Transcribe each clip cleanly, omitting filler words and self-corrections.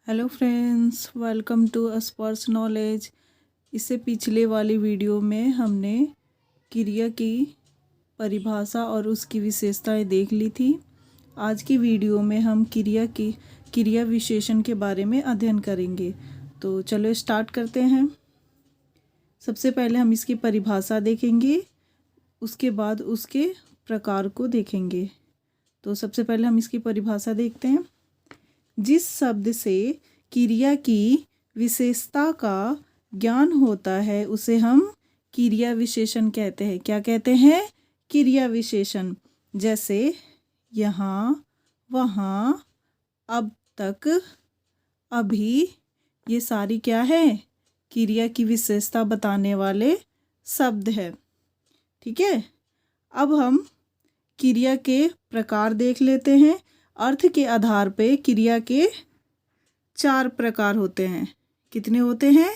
Hello friends, welcome to Asparsh knowledge. इससे पिछले वाली वीडियो में हमने क्रिया की परिभाषा और उसकी विशेषताएं देख ली थी। आज की वीडियो में हम क्रिया विशेषण के बारे में अध्ययन करेंगे। तो चलो स्टार्ट करते हैं। सबसे पहले हम इसकी परिभाषा देखेंगे, उसके बाद उसके प्रकार को देखेंगे। तो सबसे पहले हम इसकी परिभाषा देखते हैं। जिस शब्द से क्रिया की विशेषता का ज्ञान होता है उसे हम क्रिया विशेषण कहते हैं। क्या कहते हैं? क्रिया विशेषण। जैसे यहाँ, वहाँ, अब तक, अभी, ये सारी क्या है? क्रिया की विशेषता बताने वाले शब्द है। ठीक है। अब हम क्रिया के प्रकार देख लेते हैं। अर्थ के आधार पे क्रिया के 4 प्रकार होते हैं। कितने होते हैं?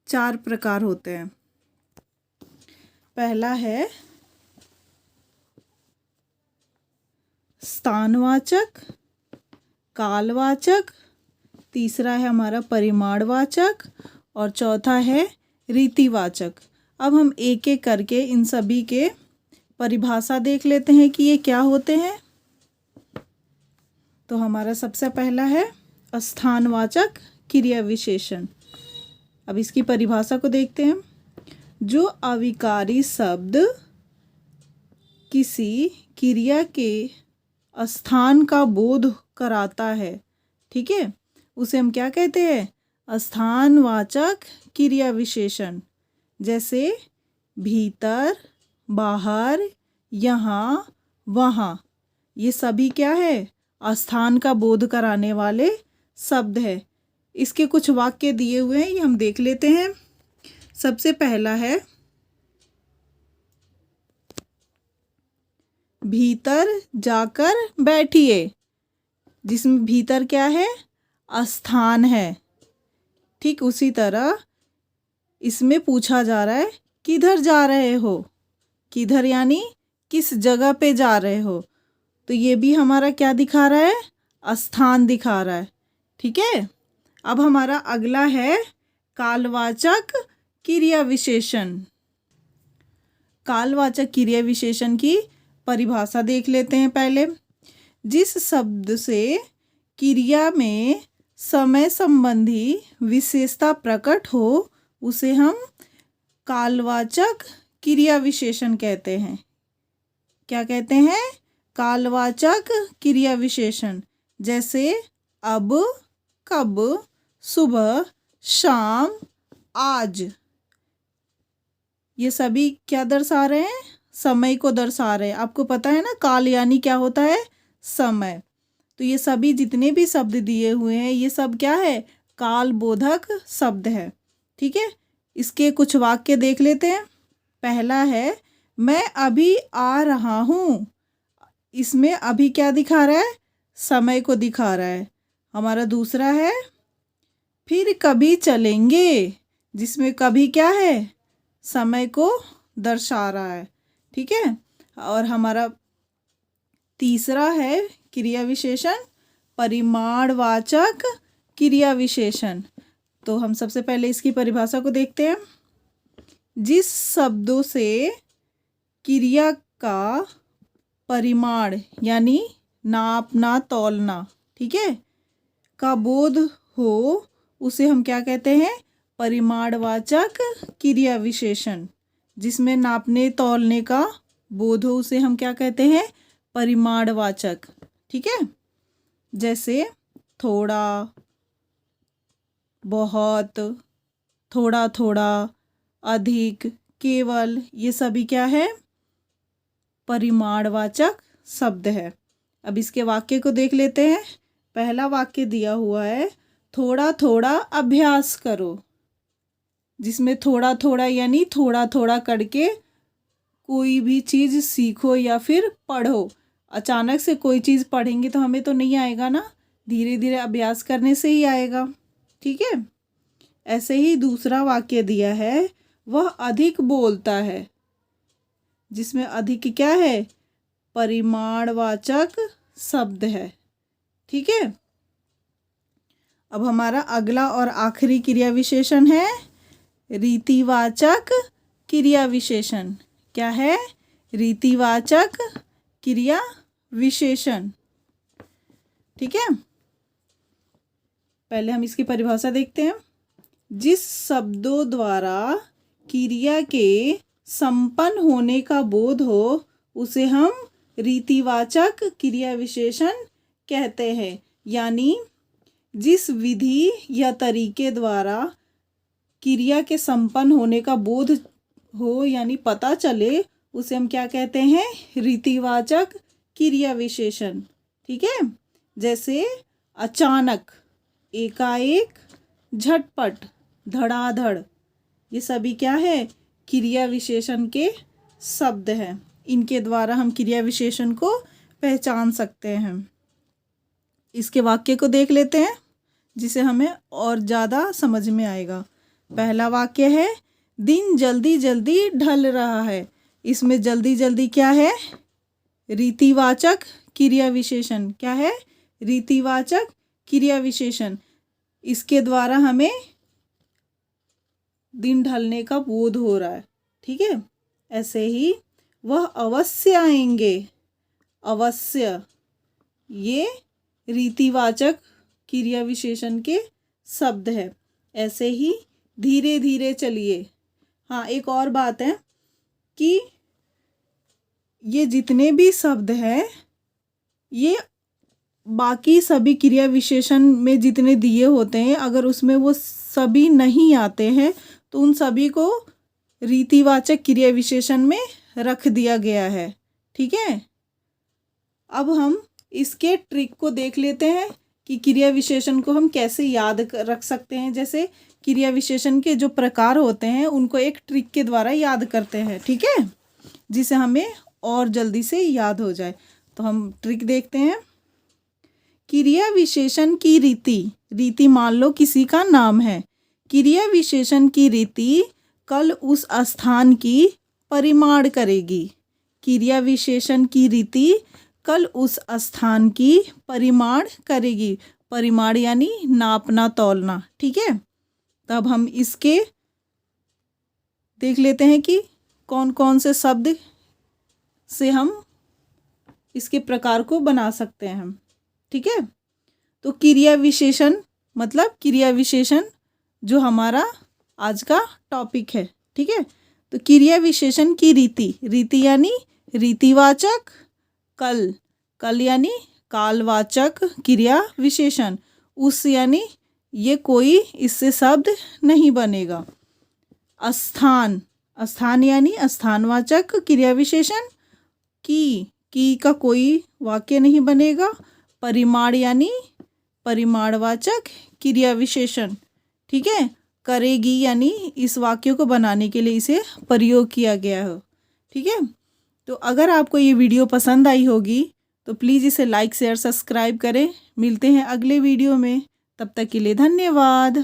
4 प्रकार होते हैं। पहला है स्थानवाचक, कालवाचक, तीसरा है हमारा परिमाणवाचक और चौथा है रीतिवाचक। अब हम एक एक करके इन सभी के परिभाषा देख लेते हैं कि ये क्या होते हैं। तो हमारा सबसे पहला है स्थानवाचक क्रिया विशेषण। अब इसकी परिभाषा को देखते हैं। जो अविकारी शब्द किसी क्रिया के स्थान का बोध कराता है, ठीक है, उसे हम क्या कहते हैं? स्थानवाचक क्रिया विशेषण। जैसे भीतर, बाहर, यहाँ, वहाँ, ये सभी क्या है? स्थान का बोध कराने वाले शब्द है। इसके कुछ वाक्य दिए हुए हैं, ये हम देख लेते हैं। सबसे पहला है भीतर जाकर बैठिए, जिसमें भीतर क्या है? स्थान है। ठीक उसी तरह इसमें पूछा जा रहा है किधर जा रहे हो। किधर यानी किस जगह पे जा रहे हो। तो ये भी हमारा क्या दिखा रहा है? स्थान दिखा रहा है। ठीक है। अब हमारा अगला है कालवाचक क्रिया विशेषण। कालवाचक क्रिया विशेषण की परिभाषा देख लेते हैं पहले। जिस शब्द से क्रिया में समय संबंधी विशेषता प्रकट हो उसे हम कालवाचक क्रिया विशेषण कहते हैं। क्या कहते हैं? कालवाचक क्रिया विशेषण। जैसे अब, कब, सुबह, शाम, आज, ये सभी क्या दर्शा रहे हैं? समय को दर्शा रहे हैं। आपको पता है ना, काल यानी क्या होता है? समय। तो ये सभी जितने भी शब्द दिए हुए हैं ये सब क्या है? काल बोधक शब्द है। ठीक है। इसके कुछ वाक्य देख लेते हैं। पहला है मैं अभी आ रहा हूँ। इसमें अभी क्या दिखा रहा है? समय को दिखा रहा है। हमारा दूसरा है फिर कभी चलेंगे, जिसमें कभी क्या है? समय को दर्शा रहा है। ठीक है। और हमारा तीसरा है क्रिया विशेषण परिमाणवाचक क्रिया विशेषण। तो हम सबसे पहले इसकी परिभाषा को देखते हैं। जिस शब्दों से क्रिया का परिमाण यानी नापना, तौलना, ठीक है, का बोध हो उसे हम क्या कहते हैं? परिमाणवाचक क्रिया विशेषण। जिसमें नापने तौलने का बोध हो उसे हम क्या कहते हैं? परिमाणवाचक। ठीक है। जैसे थोड़ा, बहुत, थोड़ा थोड़ा, अधिक, केवल, ये सभी क्या है? परिमाणवाचक शब्द है। अब इसके वाक्य को देख लेते हैं। पहला वाक्य दिया हुआ है थोड़ा थोड़ा अभ्यास करो, जिसमें थोड़ा थोड़ा यानी थोड़ा थोड़ा करके कोई भी चीज़ सीखो या फिर पढ़ो। अचानक से कोई चीज़ पढ़ेंगे तो हमें तो नहीं आएगा ना, धीरे धीरे अभ्यास करने से ही आएगा। ठीक है। ऐसे ही दूसरा वाक्य दिया है वह अधिक बोलता है, जिसमें अधिक क्या है? परिमाणवाचक शब्द है। ठीक है। अब हमारा अगला और आखिरी क्रिया विशेषण है रीतिवाचक क्रिया विशेषण। क्या है? रीतिवाचक क्रिया विशेषण। ठीक है, पहले हम इसकी परिभाषा देखते हैं। जिस शब्दों द्वारा क्रिया के संपन्न होने का बोध हो उसे हम रीतिवाचक क्रिया विशेषण कहते हैं। यानी जिस विधि या तरीके द्वारा क्रिया के संपन्न होने का बोध हो यानी पता चले उसे हम क्या कहते हैं? रीतिवाचक क्रिया विशेषण। ठीक है, जैसे अचानक, एकाएक, झटपट, धड़ाधड़, ये सभी क्या है? क्रिया विशेषण के शब्द हैं। इनके द्वारा हम क्रिया विशेषण को पहचान सकते हैं। इसके वाक्य को देख लेते हैं जिसे हमें और ज़्यादा समझ में आएगा। पहला वाक्य है दिन जल्दी जल्दी ढल रहा है। इसमें जल्दी जल्दी क्या है? रीतिवाचक क्रिया विशेषण। क्या है? रीतिवाचक क्रिया विशेषण। इसके द्वारा हमें दिन ढलने का बोध हो रहा है। ठीक है, ऐसे ही वह अवश्य आएंगे। अवश्य, ये रीतिवाचक क्रिया विशेषण के शब्द है। ऐसे ही धीरे धीरे चलिए। हाँ, एक और बात है कि ये जितने भी शब्द हैं ये बाकी सभी क्रिया विशेषण में जितने दिए होते हैं, अगर उसमें वो सभी नहीं आते हैं तो उन सभी को रीतिवाचक क्रिया विशेषण में रख दिया गया है। ठीक है, अब हम इसके ट्रिक को देख लेते हैं कि क्रिया विशेषण को हम कैसे याद रख सकते हैं। जैसे क्रिया विशेषण के जो प्रकार होते हैं उनको एक ट्रिक के द्वारा याद करते हैं। ठीक है, जिसे हमें और जल्दी से याद हो जाए। तो हम ट्रिक देखते हैं। क्रिया विशेषण की रीति। रीति मान लो किसी का नाम है। क्रिया विशेषण की रीति कल उस स्थान की परिमाण करेगी। क्रिया विशेषण की रीति कल उस स्थान की परिमाण करेगी। परिमाण यानी नापना तौलना। ठीक है, तब हम इसके देख लेते हैं कि कौन कौन से शब्द से हम इसके प्रकार को बना सकते हैं। ठीक है, तो क्रिया विशेषण मतलब क्रिया विशेषण जो हमारा आज का टॉपिक है। ठीक है, तो क्रिया विशेषण की रीति। रीति यानी रीतिवाचक। कल, कल यानी कालवाचक क्रिया विशेषण। उस यानी ये कोई इससे शब्द नहीं बनेगा। स्थान, स्थान यानी स्थानवाचक क्रिया विशेषण। की का कोई वाक्य नहीं बनेगा। परिमाण यानी परिमाणवाचक क्रिया विशेषण। ठीक है, करेगी यानी इस वाक्य को बनाने के लिए इसे प्रयोग किया गया हो। ठीक है, तो अगर आपको ये वीडियो पसंद आई होगी तो प्लीज़ इसे लाइक शेयर सब्सक्राइब करें। मिलते हैं अगले वीडियो में, तब तक के लिए धन्यवाद।